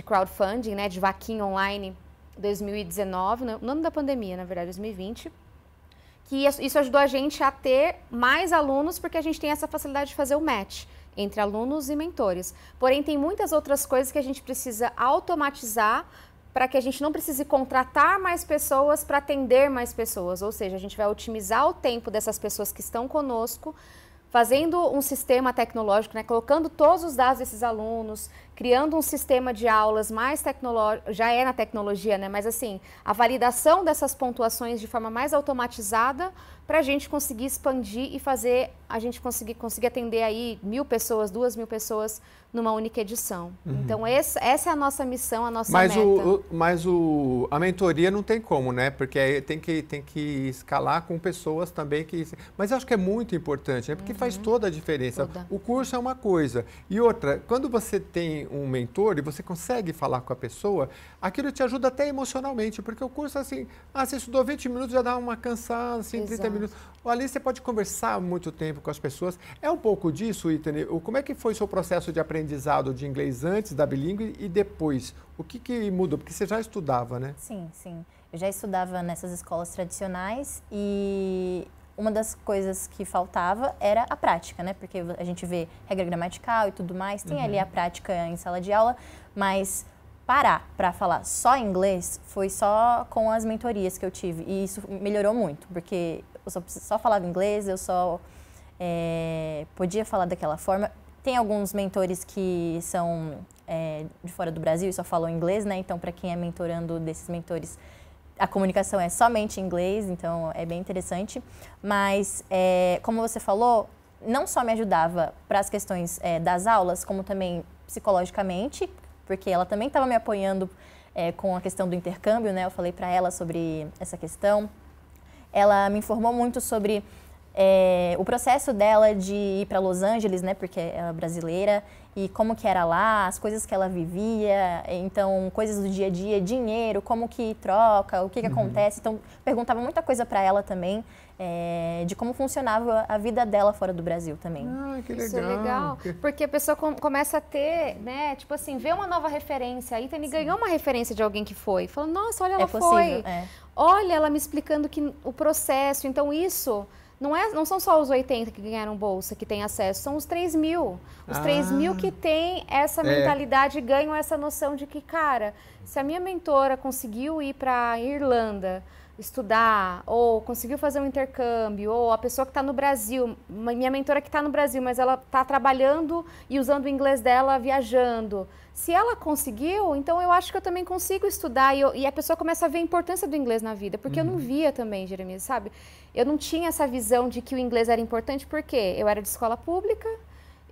crowdfunding, né, de vaquinha online 2019, no ano da pandemia, na verdade, 2020, que isso ajudou a gente a ter mais alunos, porque a gente tem essa facilidade de fazer o match entre alunos e mentores. Porém, tem muitas outras coisas que a gente precisa automatizar para que a gente não precise contratar mais pessoas para atender mais pessoas. Ou seja, a gente vai otimizar o tempo dessas pessoas que estão conosco, fazendo um sistema tecnológico, né, colocando todos os dados desses alunos, criando um sistema de aulas mais tecnológico, já é na tecnologia, né, mas assim, a validação dessas pontuações de forma mais automatizada para a gente conseguir expandir e fazer, a gente conseguir atender aí 1000 pessoas, 2000 pessoas numa única edição. Então, essa é a nossa missão, a nossa meta. Mas a mentoria não tem como, né? Porque aí tem que escalar com pessoas também que... Mas eu acho que é muito importante, né? Porque faz toda a diferença. O curso é uma coisa. E outra, quando você tem um mentor e você consegue falar com a pessoa, aquilo te ajuda até emocionalmente, porque o curso, assim, você estudou 20 minutos, já dá uma cansada, assim, 30 minutos. Ali você pode conversar muito tempo com as pessoas. É um pouco disso, Ítane? Como é que foi o seu processo de aprendizado de inglês antes da bilíngue e depois? O que mudou? Porque você já estudava, né? Sim, sim. Eu já estudava nessas escolas tradicionais e uma das coisas que faltava era a prática, né? Porque a gente vê regra gramatical e tudo mais, tem ali a prática em sala de aula, mas parar para falar só inglês foi só com as mentorias que eu tive e isso melhorou muito, porque eu só falava inglês, eu só podia falar daquela forma. Tem alguns mentores que são de fora do Brasil e só falam inglês, né? Então, para quem é mentorando desses mentores, a comunicação é somente em inglês, então é bem interessante. Mas, como você falou, não só me ajudava para as questões das aulas, como também psicologicamente, porque ela também estava me apoiando com a questão do intercâmbio, né? Eu falei para ela sobre essa questão. Ela me informou muito sobre o processo dela de ir para Los Angeles, né, porque ela é brasileira, e como que era lá, as coisas que ela vivia, então coisas do dia a dia, dinheiro, como que troca, o que acontece. Então, perguntava muita coisa para ela também, de como funcionava a vida dela fora do Brasil também. Ah, que legal. Isso é legal, porque a pessoa começa a ter, né, tipo assim, ver uma nova referência. A Ítane ganhou uma referência de alguém que foi. Falou, nossa, olha, ela foi. Olha, ela me explicando o processo. Então, isso... Não são só os 80 que ganharam bolsa, que têm acesso, são os 3.000. Os 3.000 que têm essa mentalidade e ganham essa noção de que, cara, se a minha mentora conseguiu ir para a Irlanda estudar, ou conseguiu fazer um intercâmbio, ou a pessoa que está no Brasil, minha mentora que está no Brasil, mas ela está trabalhando e usando o inglês dela viajando. Se ela conseguiu, então eu acho que eu também consigo estudar e a pessoa começa a ver a importância do inglês na vida, porque eu não via também, Jeremias, sabe? Eu não tinha essa visão de que o inglês era importante, porque eu era de escola pública,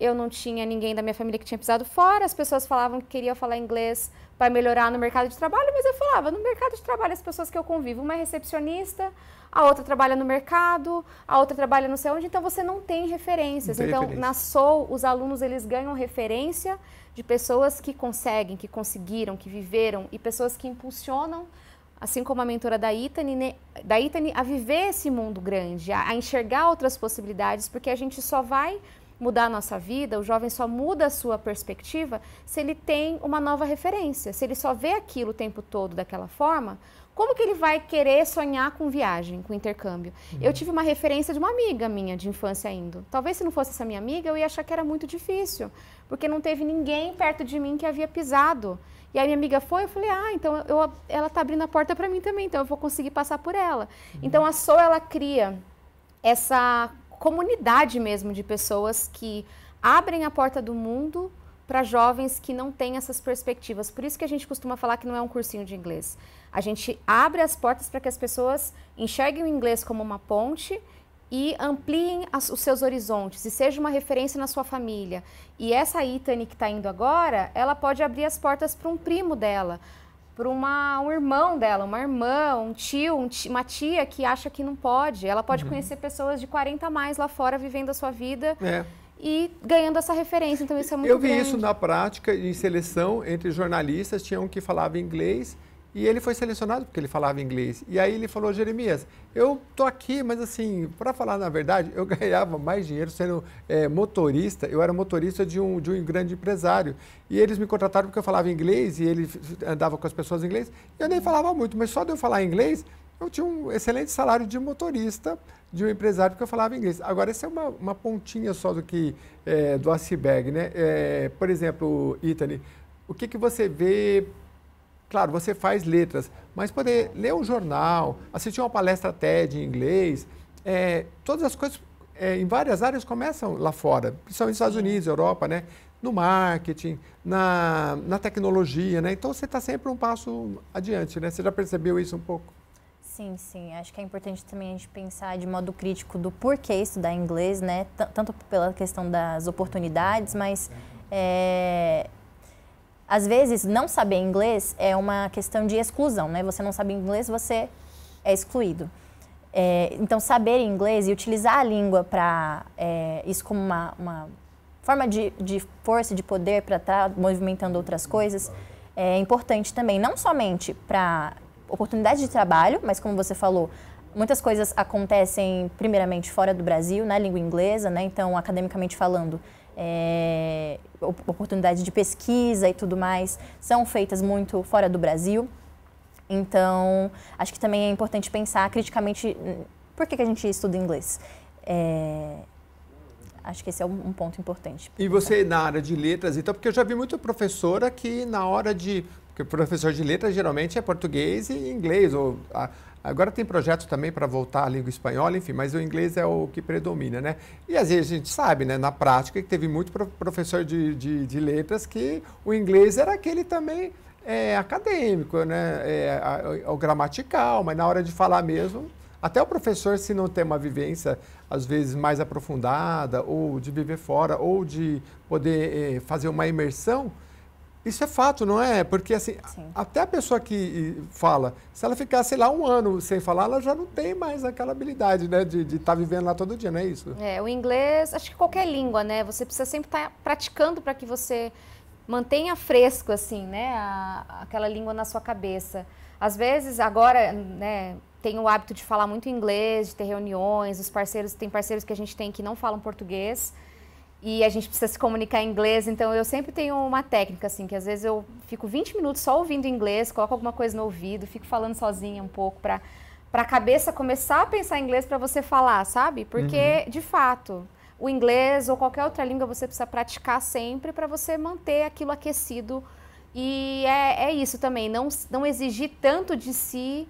eu não tinha ninguém da minha família que tinha pisado fora, as pessoas falavam que queriam falar inglês para melhorar no mercado de trabalho, mas eu falava, no mercado de trabalho, as pessoas que eu convivo, uma é recepcionista, a outra trabalha no mercado, a outra trabalha não sei onde, então você não tem referências. Então, na Soul, os alunos, eles ganham referência de pessoas que conseguem, que conseguiram, que viveram, e pessoas que impulsionam, assim como a mentora da Ithani, a viver esse mundo grande, a enxergar outras possibilidades, porque a gente só vai mudar a nossa vida, o jovem só muda a sua perspectiva se ele tem uma nova referência. Se ele só vê aquilo o tempo todo daquela forma, como que ele vai querer sonhar com viagem, com intercâmbio? Eu tive uma referência de uma amiga minha de infância indo. Talvez se não fosse essa minha amiga, eu ia achar que era muito difícil, porque não teve ninguém perto de mim que havia pisado. E aí minha amiga foi, eu falei, então ela tá abrindo a porta para mim também, então eu vou conseguir passar por ela. Então a Soul, ela cria essa comunidade mesmo de pessoas que abrem a porta do mundo para jovens que não têm essas perspectivas. Por isso que a gente costuma falar que não é um cursinho de inglês. A gente abre as portas para que as pessoas enxerguem o inglês como uma ponte e ampliem os seus horizontes e seja uma referência na sua família. E essa Ithani que está indo agora, ela pode abrir as portas para um primo dela, para um irmão dela, uma irmã, um tio, uma tia que acha que não pode. Ela pode conhecer pessoas de 40 a mais lá fora, vivendo a sua vida e ganhando essa referência. Então isso é muito grande. Eu vi isso na prática, em seleção entre jornalistas, tinha um que falava inglês e ele foi selecionado porque ele falava inglês. E aí ele falou, Jeremias, eu tô aqui, mas assim, para falar na verdade, eu ganhava mais dinheiro sendo motorista. Eu era motorista de um grande empresário. E eles me contrataram porque eu falava inglês e ele andava com as pessoas em inglês. Eu nem falava muito, mas só de eu falar inglês, eu tinha um excelente salário de motorista de um empresário porque eu falava inglês. Agora, essa é uma pontinha só do iceberg, né? Por exemplo, Ithani, o que você vê... Claro, você faz letras, mas poder ler um jornal, assistir uma palestra TED em inglês, todas as coisas em várias áreas começam lá fora, principalmente nos Estados Unidos, Europa, né? No marketing, na tecnologia, né? Então você está sempre um passo adiante, né? Você já percebeu isso um pouco? Sim, sim. Acho que é importante também a gente pensar de modo crítico do porquê estudar inglês, né? Tanto pela questão das oportunidades, mas... Às vezes, não saber inglês é uma questão de exclusão, né? Você não sabe inglês, você é excluído. Então, saber inglês e utilizar a língua para isso como uma forma de força, de poder para estar movimentando outras coisas é importante também, não somente para oportunidade de trabalho, mas como você falou, muitas coisas acontecem primeiramente fora do Brasil, na língua inglesa, né? Então, academicamente falando, oportunidades de pesquisa e tudo mais são feitas muito fora do Brasil. Então, acho que também é importante pensar criticamente por que a gente estuda inglês. Acho que esse é um ponto importante. E você na área de letras, então, porque eu já vi muito professora que na hora de... Porque professor de letras geralmente é português e inglês, agora tem projetos também para voltar à língua espanhola, enfim, mas o inglês é o que predomina, né? E às vezes a gente sabe, né, na prática, que teve muito professor de letras que o inglês era aquele também acadêmico, né? O gramatical, mas na hora de falar mesmo, até o professor, se não tem uma vivência, às vezes, mais aprofundada, ou de viver fora, ou de poder fazer uma imersão, isso é fato, não é? Porque, assim, até a pessoa que fala, se ela ficar, sei lá, um ano sem falar, ela já não tem mais aquela habilidade, né? De estar vivendo lá todo dia, não é isso? O inglês, acho que qualquer língua, né? Você precisa sempre estar praticando para que você mantenha fresco, assim, né? Aquela língua na sua cabeça. Às vezes, agora, né? Tenho o hábito de falar muito inglês, de ter reuniões, tem parceiros que a gente tem que não falam português, e a gente precisa se comunicar em inglês, então eu sempre tenho uma técnica, assim, que às vezes eu fico 20 minutos só ouvindo inglês, coloco alguma coisa no ouvido, fico falando sozinha um pouco, para a cabeça começar a pensar em inglês para você falar, sabe? Porque, de fato, o inglês ou qualquer outra língua você precisa praticar sempre para você manter aquilo aquecido. E é isso também, não exigir tanto de si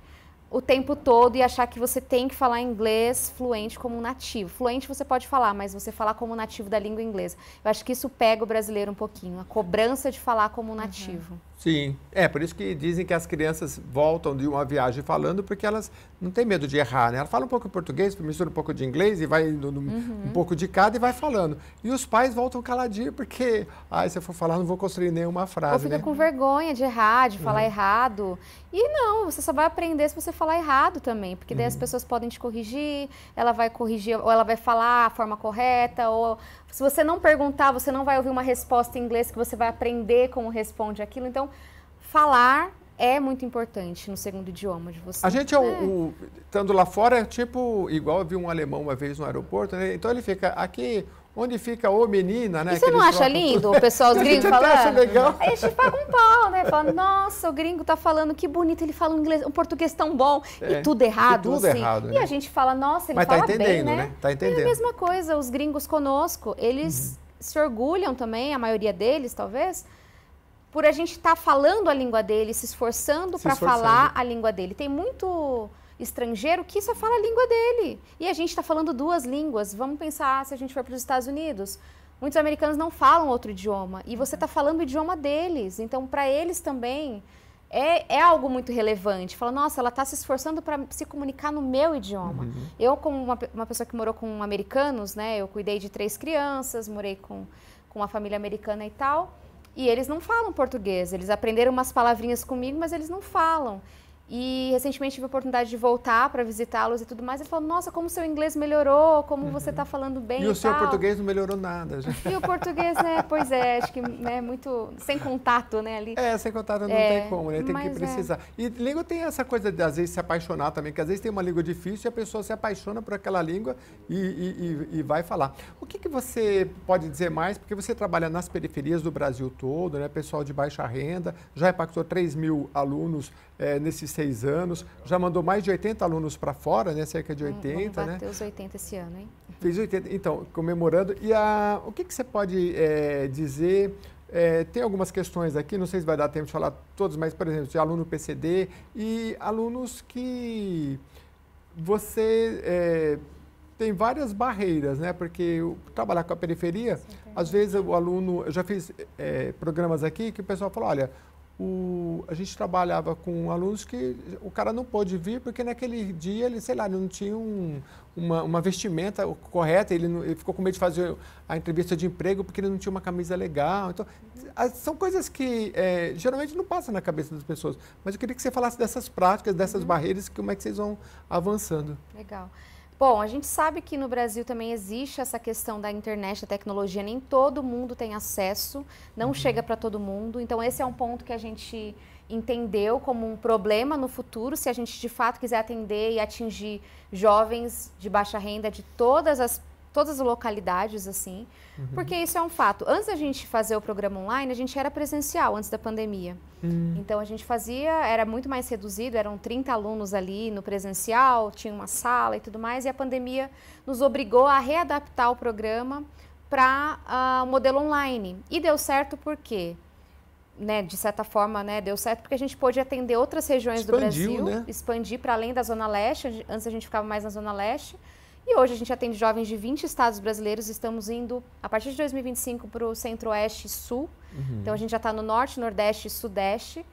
o tempo todo e achar que você tem que falar inglês fluente como um nativo. Fluente você pode falar, mas você falar como nativo da língua inglesa. Eu acho que isso pega o brasileiro um pouquinho, a cobrança de falar como um nativo. Sim, por isso que dizem que as crianças voltam de uma viagem falando porque elas não têm medo de errar, né? Ela fala um pouco de português, mistura um pouco de inglês e vai indo um pouco de cada e vai falando. E os pais voltam caladinho porque, se eu for falar não vou construir nenhuma frase, ou fica com vergonha de errar, de falar errado. E não, você só vai aprender se você falar errado também, porque daí as pessoas podem te corrigir, ela vai corrigir, ou ela vai falar a forma correta, ou se você não perguntar, você não vai ouvir uma resposta em inglês que você vai aprender como responde aquilo. Então, falar é muito importante no segundo idioma de você. A gente, estando lá fora, é tipo, igual eu vi um alemão uma vez no aeroporto, né? Então ele fica aqui, onde fica ô menina, né? E você não acha lindo o pessoal, os gringos falando? Acha legal. Aí a gente paga um pau, né? Fala, nossa, o gringo tá falando, que bonito, ele fala um português tão bom. E tudo errado, e tudo assim. errado, né? E a gente fala, nossa, ele Mas fala tá entendendo, bem, né? Tá entendendo. É a mesma coisa, os gringos conosco, eles se orgulham também, a maioria deles, talvez, por a gente estar falando a língua dele, se esforçando para falar a língua dele. Tem muito estrangeiro que só fala a língua dele. E a gente está falando duas línguas. Vamos pensar se a gente for para os Estados Unidos. Muitos americanos não falam outro idioma. E você está falando o idioma deles. Então, para eles também, é algo muito relevante. Fala, nossa, ela está se esforçando para se comunicar no meu idioma. Eu, como uma pessoa que morou com americanos, né? Eu cuidei de 3 crianças, morei com uma família americana e tal. E eles não falam português, eles aprenderam umas palavrinhas comigo, mas eles não falam. E recentemente tive a oportunidade de voltar para visitá-los e tudo mais. Ele falou, nossa, como seu inglês melhorou, como você está falando bem e o seu tal. português não melhorou nada. E o português, né? Pois é, acho que é muito sem contato, né? Ali. Sem contato não tem como, né? Tem que precisar. E língua tem essa coisa de, às vezes, se apaixonar também, que às vezes tem uma língua difícil e a pessoa se apaixona por aquela língua e vai falar. O que você pode dizer mais? Porque você trabalha nas periferias do Brasil todo, né? Pessoal de baixa renda, já impactou 3 mil alunos nesses 6 anos, já mandou mais de 80 alunos para fora, né? Cerca de 80, né? Bateu os 80 esse ano, hein? Fez 80, então, comemorando. E o que você pode dizer? Tem algumas questões aqui, não sei se vai dar tempo de falar todos, mas, por exemplo, de aluno PCD e alunos que você tem várias barreiras, né? Porque trabalhar com a periferia, às vezes o aluno... Eu já fiz programas aqui que o pessoal falou, olha... a gente trabalhava com alunos que o cara não pôde vir porque naquele dia ele, sei lá, não tinha uma vestimenta correta, ele ficou com medo de fazer a entrevista de emprego porque ele não tinha uma camisa legal. Então, são coisas que geralmente não passam na cabeça das pessoas. Mas eu queria que você falasse dessas práticas, dessas barreiras, como é que vocês vão avançando. Legal. Bom, a gente sabe que no Brasil também existe essa questão da internet, da tecnologia, nem todo mundo tem acesso, não chega para todo mundo. Então, esse é um ponto que a gente entendeu como um problema no futuro, se a gente de fato quiser atender e atingir jovens de baixa renda de todas as localidades, assim, porque isso é um fato. Antes da gente fazer o programa online, a gente era presencial, antes da pandemia. Então, a gente era muito mais reduzido, eram 30 alunos ali no presencial, tinha uma sala e tudo mais, e a pandemia nos obrigou a readaptar o programa para o modelo online. E deu certo por quê? Né, de certa forma, né, deu certo porque a gente pôde atender outras regiões do Brasil, né? Expandir para além da Zona Leste, antes a gente ficava mais na Zona Leste. E hoje a gente atende jovens de 20 estados brasileiros, estamos indo, a partir de 2025, para o Centro-Oeste e Sul. Então, a gente já está no Norte, Nordeste e Sudeste.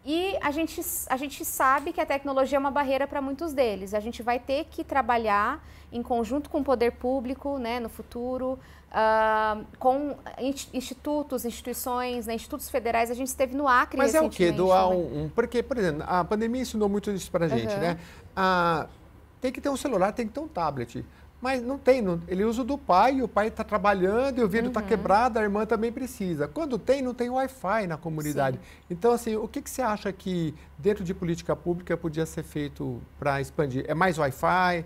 E a gente sabe que a tecnologia é uma barreira para muitos deles. A gente vai ter que trabalhar em conjunto com o poder público, né, no futuro, com instituições, né, institutos federais. A gente esteve no Acre recentemente. Mas é o quê? Doar porque, por exemplo, a pandemia ensinou muito isso para a gente, né? Tem que ter um celular, tem que ter um tablet. Mas não tem, ele usa o do pai, e o pai está trabalhando, e o vidro está quebrado, a irmã também precisa. Quando tem, não tem Wi-Fi na comunidade. Sim. Então, assim, o que você acha que dentro de política pública podia ser feito para expandir? É mais Wi-Fi?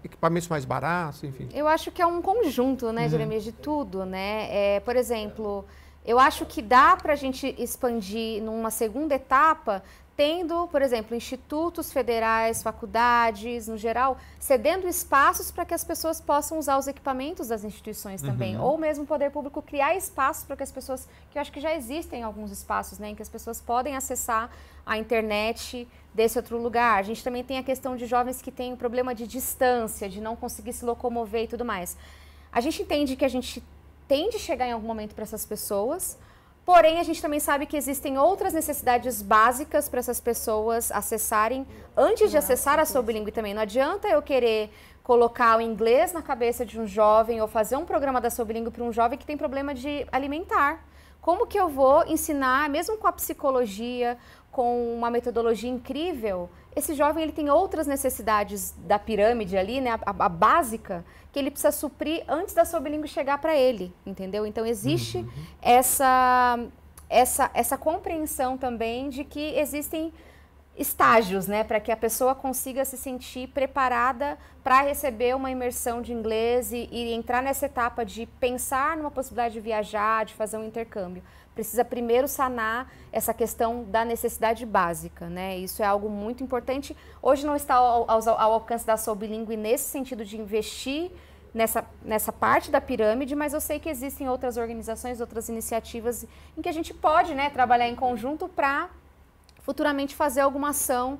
Equipamentos mais baratos, enfim? Eu acho que é um conjunto, né, Jeremias, de tudo, né? Por exemplo, eu acho que dá para a gente expandir numa segunda etapa, tendo, por exemplo, institutos federais, faculdades, no geral, cedendo espaços para que as pessoas possam usar os equipamentos das instituições também. Ou mesmo o poder público criar espaços para que as pessoas, que eu acho que já existem alguns espaços, né, em que as pessoas podem acessar a internet desse outro lugar. A gente também tem a questão de jovens que têm um problema de distância, de não conseguir se locomover e tudo mais. A gente entende que a gente tem de chegar em algum momento para essas pessoas, Porém, a gente também sabe que existem outras necessidades básicas para essas pessoas acessarem, antes de acessar a Sou Bilíngue também. Não adianta eu querer colocar o inglês na cabeça de um jovem ou fazer um programa da Sou Bilíngue para um jovem que tem problema de alimentar. Como que eu vou ensinar, mesmo com a psicologia, com uma metodologia incrível, esse jovem ele tem outras necessidades da pirâmide ali, né, a básica, que ele precisa suprir antes da Sou Bilíngue chegar para ele, entendeu? Então existe essa compreensão também de que existem estágios, né, para que a pessoa consiga se sentir preparada para receber uma imersão de inglês e entrar nessa etapa de pensar numa possibilidade de viajar, de fazer um intercâmbio. Precisa primeiro sanar essa questão da necessidade básica, né? Isso é algo muito importante. Hoje não está ao alcance da Sou Bilíngue nesse sentido de investir nessa parte da pirâmide, mas eu sei que existem outras organizações, outras iniciativas em que a gente pode, né, trabalhar em conjunto para futuramente fazer alguma ação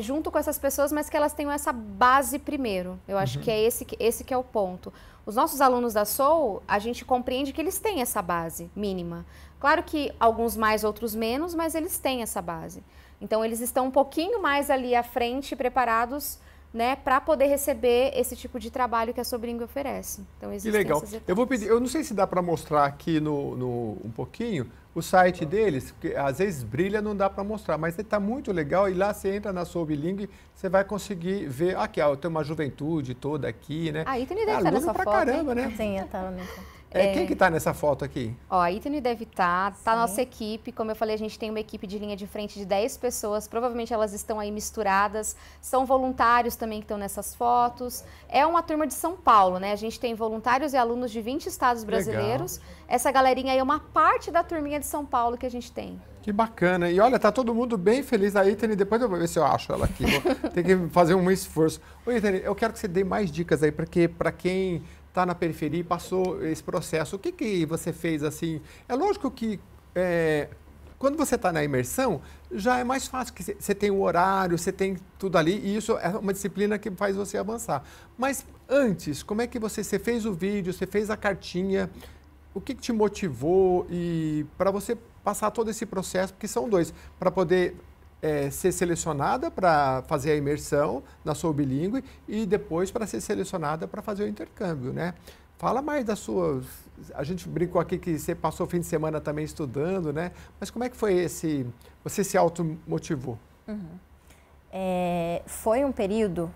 junto com essas pessoas, mas que elas tenham essa base primeiro. Eu acho que é esse que é o ponto. Os nossos alunos da Sou, a gente compreende que eles têm essa base mínima. Claro que alguns mais, outros menos, mas eles têm essa base. Então, eles estão um pouquinho mais ali à frente, preparados, né, para poder receber esse tipo de trabalho que a Sou Bilíngue oferece. Então, existem que legal. essas etapas. Eu vou pedir, eu não sei se dá para mostrar aqui um pouquinho o site deles, porque às vezes brilha, não dá para mostrar, mas está muito legal e lá você entra na Sou Bilíngue, você vai conseguir ver, aqui ó, tem uma juventude toda aqui, né? A Ítane deve estar nessa pra foto, caramba, né? Sim, eu estava nessa. Quem que está nessa foto aqui? Ó, a Ítane deve estar, tá a nossa equipe, como eu falei, a gente tem uma equipe de linha de frente de 10 pessoas, provavelmente elas estão aí misturadas, são voluntários também que estão nessas fotos, é uma turma de São Paulo, né, a gente tem voluntários e alunos de 20 estados brasileiros, essa galerinha aí é uma parte da turminha de São Paulo que a gente tem. Que bacana, e olha, tá todo mundo bem feliz, a Ítane, depois eu vou ver se eu acho ela aqui, tem que fazer um esforço. Ô Ítane, eu quero que você dê mais dicas aí, porque para quem está na periferia e passou esse processo. O que você fez assim? É lógico que quando você está na imersão, já é mais fácil, que você tem o horário, você tem tudo ali, e isso é uma disciplina que faz você avançar. Mas antes, como é que você fez o vídeo, você fez a cartinha, o que te motivou e para você passar todo esse processo, porque são dois, para poder ser selecionada para fazer a imersão na Sou Bilíngue e depois para ser selecionada para fazer o intercâmbio, né? Fala mais das suas... A gente brincou aqui que você passou o fim de semana também estudando, né? Mas como é que foi você se automotivou? Foi um período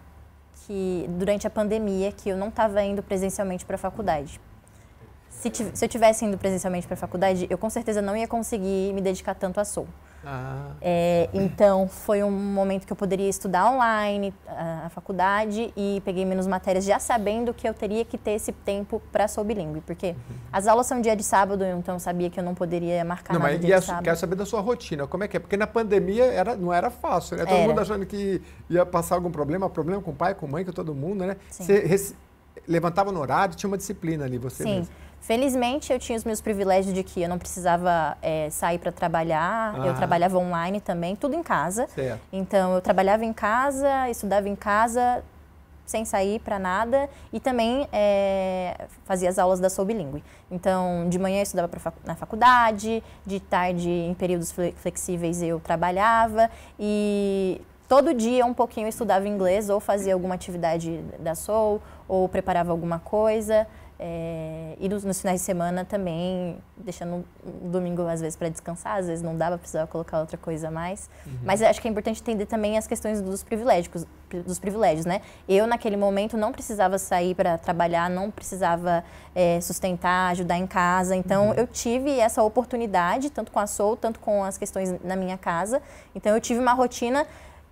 que, durante a pandemia, que eu não estava indo presencialmente para a faculdade. Se eu tivesse indo presencialmente para a faculdade, eu com certeza não ia conseguir me dedicar tanto à Sou. Então, foi um momento que eu poderia estudar online a faculdade e peguei menos matérias já sabendo que eu teria que ter esse tempo para Sou Bilíngue, porque as aulas são dia de sábado, então eu sabia que eu não poderia marcar nada dia de sábado. Quero saber da sua rotina, como é que é? Porque na pandemia não era fácil, né? Todo mundo achando que ia passar algum problema com o pai, com a mãe, com todo mundo, né? Você levantava no horário, tinha uma disciplina ali, você mesmo. Felizmente, eu tinha os meus privilégios de que eu não precisava sair para trabalhar, eu trabalhava online também, tudo em casa. Certo. Então, eu trabalhava em casa, estudava em casa, sem sair para nada, e também fazia as aulas da Sou Bilíngue. Então, de manhã eu estudava na faculdade, de tarde, em períodos flexíveis, eu trabalhava, e todo dia um pouquinho eu estudava inglês, ou fazia alguma atividade da Sou, ou preparava alguma coisa. E nos finais de semana também, deixando um domingo às vezes para descansar, às vezes não dava, precisava colocar outra coisa a mais. Mas eu acho que é importante entender também as questões dos privilégios, né? Eu naquele momento não precisava sair para trabalhar, não precisava sustentar, ajudar em casa, então eu tive essa oportunidade, tanto com a Sou, tanto com as questões na minha casa. Então eu tive uma rotina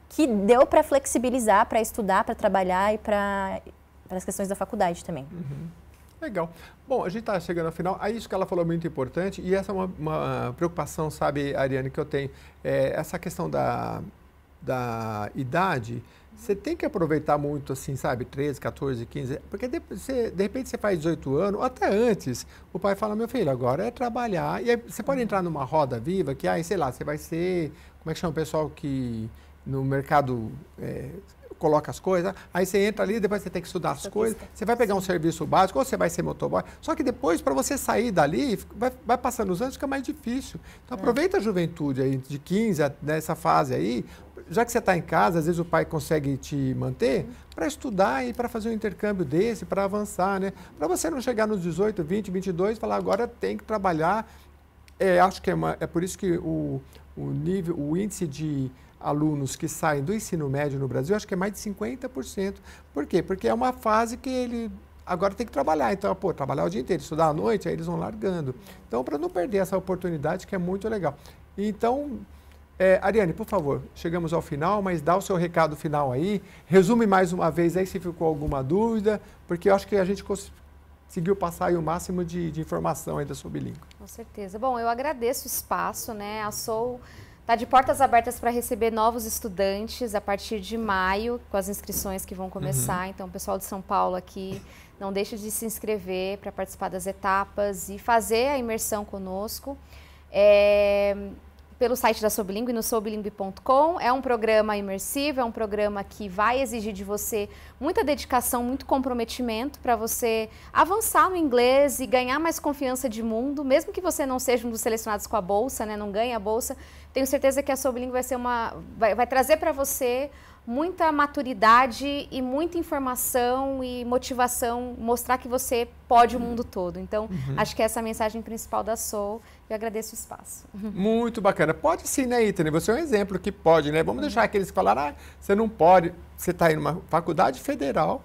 que deu para flexibilizar, para estudar, para trabalhar e para as questões da faculdade também. Legal. Bom, a gente está chegando ao final. Isso que ela falou é muito importante e essa é uma preocupação, sabe, Ariane, que eu tenho. Essa questão da idade, você tem que aproveitar muito, assim, sabe, 13, 14, 15, porque de repente você faz 18 anos, ou até antes, o pai fala, meu filho, agora é trabalhar. E aí você pode entrar numa roda viva que, sei lá, você vai ser, como é que chama o pessoal que no mercado... coloca as coisas, aí você entra ali, depois você tem que estudar as coisas, você vai pegar um serviço básico, ou você vai ser motoboy, só que depois, para você sair dali, vai passando os anos, fica mais difícil. Então, aproveita a juventude aí, de 15, nessa fase aí, já que você está em casa, às vezes o pai consegue te manter, para estudar e para fazer um intercâmbio desse, para avançar, né? Para você não chegar nos 18, 20, 22 e falar, agora tem que trabalhar. Acho que é por isso que o índice de alunos que saem do ensino médio no Brasil, acho que é mais de 50%. Por quê? Porque é uma fase que ele agora tem que trabalhar. Então, trabalhar o dia inteiro, estudar à noite, aí eles vão largando. Então, para não perder essa oportunidade, que é muito legal. Então, Ariane, por favor, chegamos ao final, mas dá o seu recado final aí. Resume mais uma vez aí se ficou alguma dúvida, porque eu acho que a gente conseguiu passar aí o máximo de informação aí da Sou Bilíngue. Com certeza. Bom, eu agradeço o espaço, né? A Sou está de portas abertas para receber novos estudantes a partir de maio, com as inscrições que vão começar. Então, o pessoal de São Paulo aqui, não deixe de se inscrever para participar das etapas e fazer a imersão conosco. Pelo site da Sou Bilíngue, no soubilingue.com. É um programa imersivo, é um programa que vai exigir de você muita dedicação, muito comprometimento para você avançar no inglês e ganhar mais confiança de mundo, mesmo que você não seja um dos selecionados com a bolsa, né, não ganhe a bolsa. Tenho certeza que a Sou Bilíngue vai trazer para você muita maturidade e muita informação e motivação, mostrar que você pode o mundo todo. Então, acho que essa é a mensagem principal da Sou. Eu agradeço o espaço. Muito bacana. Pode sim, né, Ítane? Você é um exemplo que pode, né? Vamos deixar aqueles que falaram, você não pode, você está em uma faculdade federal,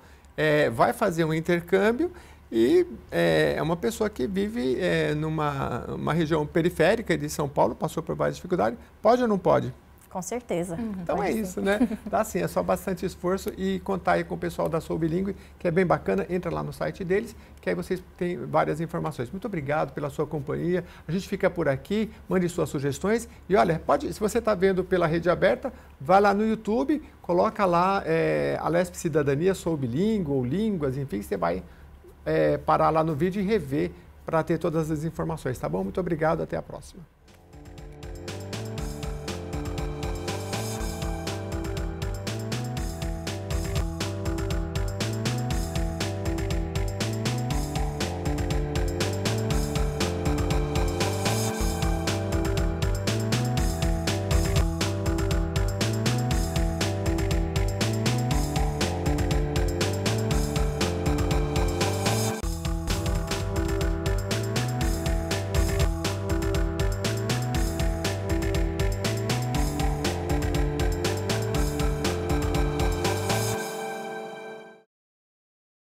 vai fazer um intercâmbio e é uma pessoa que vive numa região periférica de São Paulo, passou por várias dificuldades. Pode ou não pode? Com certeza. Então é isso, né? Tá assim, é só bastante esforço e contar aí com o pessoal da Sou Bilíngue, que é bem bacana. Entra lá no site deles, que aí vocês têm várias informações. Muito obrigado pela sua companhia. A gente fica por aqui, mande suas sugestões. E olha, se você está vendo pela rede aberta, vai lá no YouTube, coloca lá Alesp Cidadania, Sou Bilíngue ou Línguas, enfim, você vai parar lá no vídeo e rever para ter todas as informações, tá bom? Muito obrigado, até a próxima.